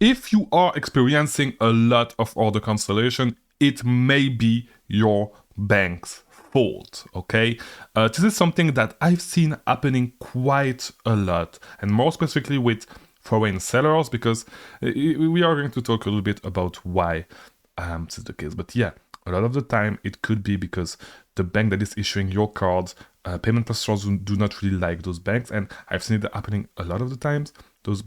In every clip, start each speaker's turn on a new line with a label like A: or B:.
A: if you are experiencing a lot of order cancellation, it may be your bank's fault, okay? This is something that I've seen happening quite a lot, and more specifically with foreign sellers, because we are going to talk a little bit about why this is the case. But yeah, a lot of the time it could be because the bank that is issuing your cards, payment processors do not really like those banks, and I've seen it happening a lot of the times. Those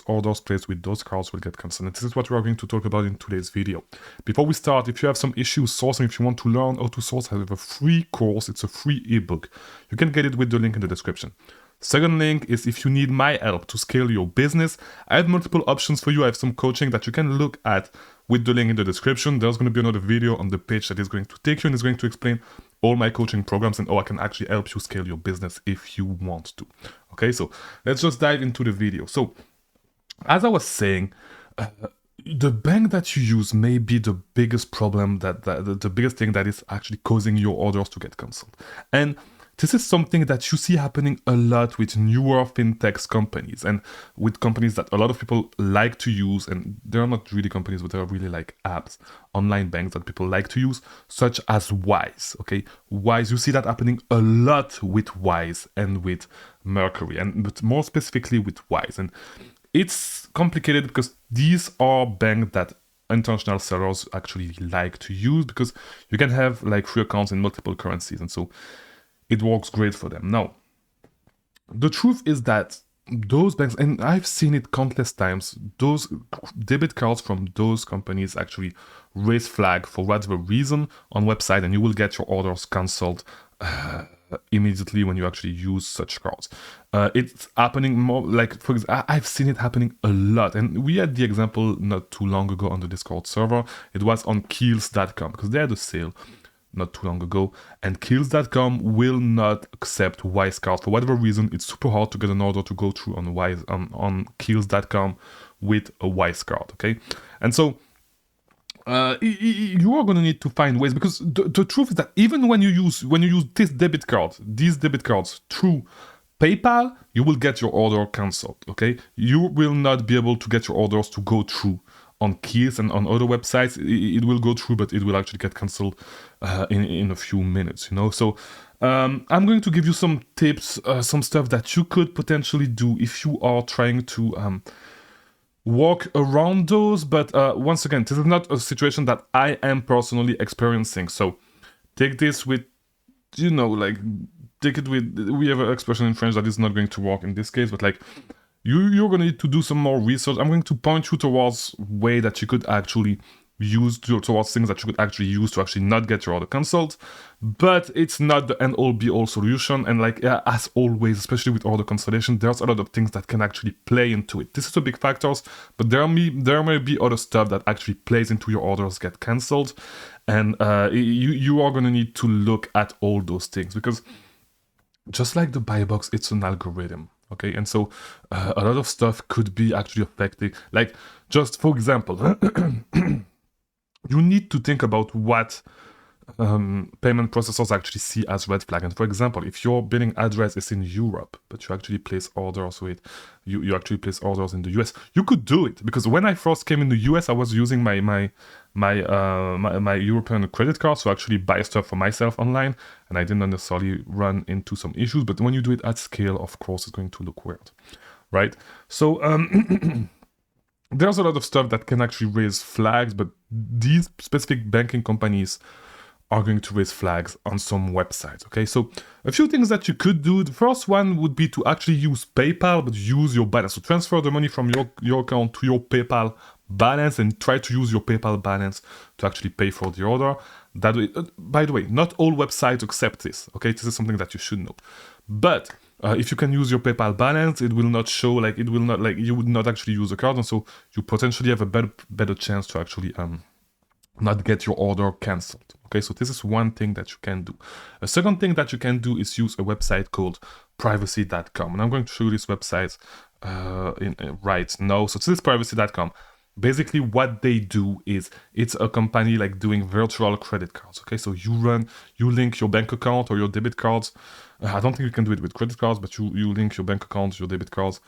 A: orders placed with those cards will get cancelled. And this is what we are going to talk about in today's video. Before we start, if you have some issues sourcing, if you want to learn how to source, I have a free course. It's a free ebook. You can get it with the link in the description. Second link is if you need my help to scale your business. I have multiple options for you. I have some coaching that you can look at with the link in the description. There's going to be another video on the page that is going to take you and is going to explain all my coaching programs and how I can actually help you scale your business if you want to. Okay, so let's just dive into the video. So, as I was saying, the bank that you use may be the biggest problem, the biggest thing that is actually causing your orders to get cancelled. And this is something that you see happening a lot with newer fintech companies and with companies that a lot of people like to use, and they're not really companies, but they're really like apps, online banks that people like to use, such as Wise, okay? Wise, you see that happening a lot with Wise and with Mercury, but more specifically with Wise. And it's complicated because these are banks that international sellers actually like to use because you can have like 3 accounts in multiple currencies, and so it works great for them. Now, the truth is that those banks, and I've seen it countless times, those debit cards from those companies actually raise flag for whatever reason on website, and you will get your orders cancelled immediately when you actually use such cards. It's happening more, like, for example, I've seen it happening a lot, and we had the example not too long ago on the Discord server. It was on Keels.com because they had a sale not too long ago, and Keels.com will not accept Wise cards for whatever reason. It's super hard to get an order to go through on Wise on Keels.com with a Wise card, okay? And so you are going to need to find ways, because the truth is that even when you use these debit cards through PayPal, you will get your order cancelled, okay? You will not be able to get your orders to go through on Keels and on other websites. It will go through, but it will actually get cancelled in a few minutes, you know? So I'm going to give you some tips, some stuff that you could potentially do if you are trying to walk around those. But once again, this is not a situation that I am personally experiencing. So take this with, you know, like, take it with, we have an expression in French that is not going to work in this case, but like, you're going to need to do some more research. I'm going to point you towards way that you could actually use, towards things that you could actually use to actually not get your order cancelled. But it's not the end-all be-all solution. And like, yeah, as always, especially with order cancellation, there's a lot of things that can actually play into it. This is the big factors, but there may be other stuff that actually plays into your orders get cancelled. And you are going to need to look at all those things, because just like the buy box, it's an algorithm. Okay, and so a lot of stuff could be actually affecting, like, just for example, you need to think about what payment processors actually see as red flag. And for example, if your billing address is in Europe, but you actually place orders with, you actually place orders in the US, you could do it. Because when I first came in the US, I was using my European credit card to actually buy stuff for myself online, and I didn't necessarily run into some issues. But when you do it at scale, of course, it's going to look weird, right? So there's a lot of stuff that can actually raise flags, but these specific banking companies are going to raise flags on some websites, okay? So a few things that you could do. The first one would be to actually use PayPal, but use your balance. So transfer the money from your account to your PayPal balance and try to use your PayPal balance to actually pay for the order. That way, by the way, not all websites accept this, okay? This is something that you should know. But if you can use your PayPal balance, it will not show, like, it will not, like, you would not actually use a card, and so you potentially have a better chance to actually not get your order cancelled. Okay, so this is one thing that you can do. A second thing that you can do is use a website called privacy.com. And I'm going to show you this website right now. So this is privacy.com. Basically, what they do is, it's a company like doing virtual credit cards. Okay, so you link your bank account or your debit cards. I don't think you can do it with credit cards, but you link your bank account, your debit cards,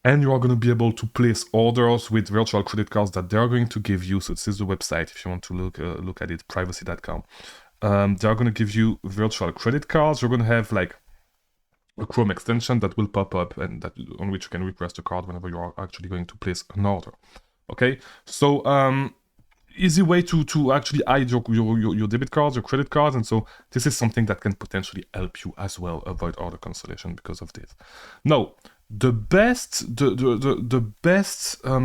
A: And you are going to be able to place orders with virtual credit cards that they're going to give you. So this is the website if you want to look at it, privacy.com. They're going to give you virtual credit cards. You're going to have like a Chrome extension that will pop up and that on which you can request a card whenever you are actually going to place an order. Okay, so easy way to actually hide your debit cards, your credit cards, and so this is something that can potentially help you as well avoid order cancellation because of this. Now, the best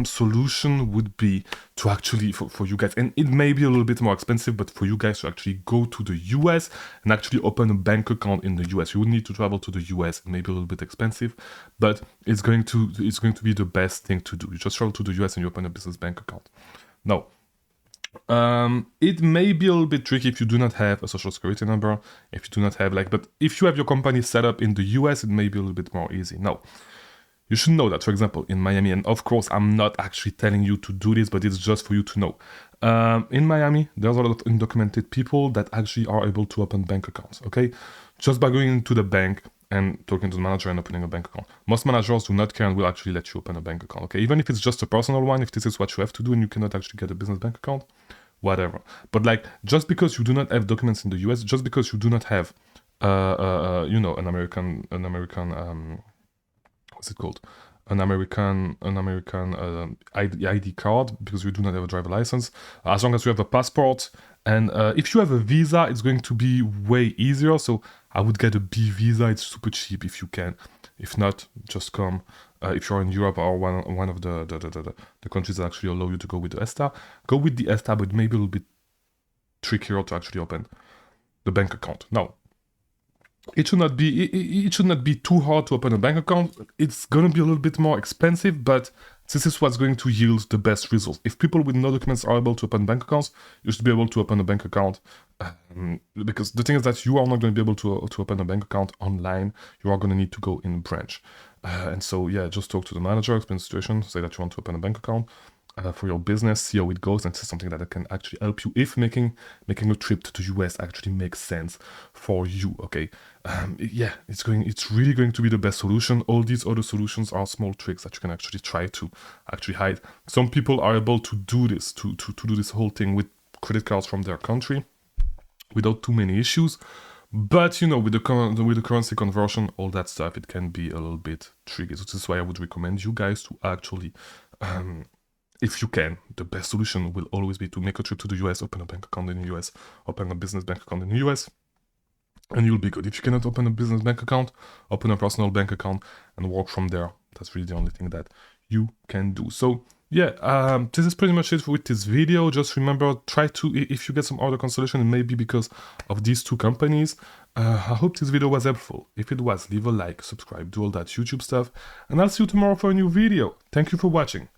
A: solution would be to actually for you guys, and it may be a little bit more expensive, but for you guys to actually go to the US and actually open a bank account in the US. You would need to travel to the US. It may be a little bit expensive, but it's going to be the best thing to do. You just travel to the US and you open a business bank account. Now, it may be a little bit tricky if you do not have a social security number, if you do not have but if you have your company set up in the US, it may be a little bit more easy. Now, you should know that, for example, in Miami, and of course, I'm not actually telling you to do this, but it's just for you to know. In Miami, there's a lot of undocumented people that actually are able to open bank accounts, okay? Just by going into the bank and talking to the manager and opening a bank account. Most managers do not care and will actually let you open a bank account, okay? Even if it's just a personal one, if this is what you have to do and you cannot actually get a business bank account, whatever. But just because you do not have documents in the US, just because you do not have, an American, what's it called? An American ID card, because you do not have a driver license. As long as you have a passport, and if you have a visa, it's going to be way easier. So I would get a B visa. It's super cheap if you can. If not, just come. If you're in Europe or one of the countries that actually allow you to go with the ESTA, go with the ESTA, but maybe a little bit trickier to actually open the bank account. Now, it should not be too hard to open a bank account. It's going to be a little bit more expensive, but this is what's going to yield the best results. If people with no documents are able to open bank accounts, you should be able to open a bank account. Because the thing is that you are not going to be able to open a bank account online. You are going to need to go in branch. And so, yeah, just talk to the manager, explain the situation, say that you want to open a bank account for your business, see how it goes, and this is something that can actually help you if making a trip to the US actually makes sense for you, okay? Yeah, it's really going to be the best solution. All these other solutions are small tricks that you can actually try to actually hide. Some people are able to do this, to do this whole thing with credit cards from their country without too many issues. But, with the currency conversion, all that stuff, it can be a little bit tricky. So this is why I would recommend you guys to actually, if you can, the best solution will always be to make a trip to the US, open a bank account in the US, open a business bank account in the US, and you'll be good. If you cannot open a business bank account, open a personal bank account and work from there. That's really the only thing that you can do. So, yeah, this is pretty much it with this video. Just remember, try to, if you get some order cancellation, it may be because of these two companies. I hope this video was helpful. If it was, leave a like, subscribe, do all that YouTube stuff, and I'll see you tomorrow for a new video. Thank you for watching.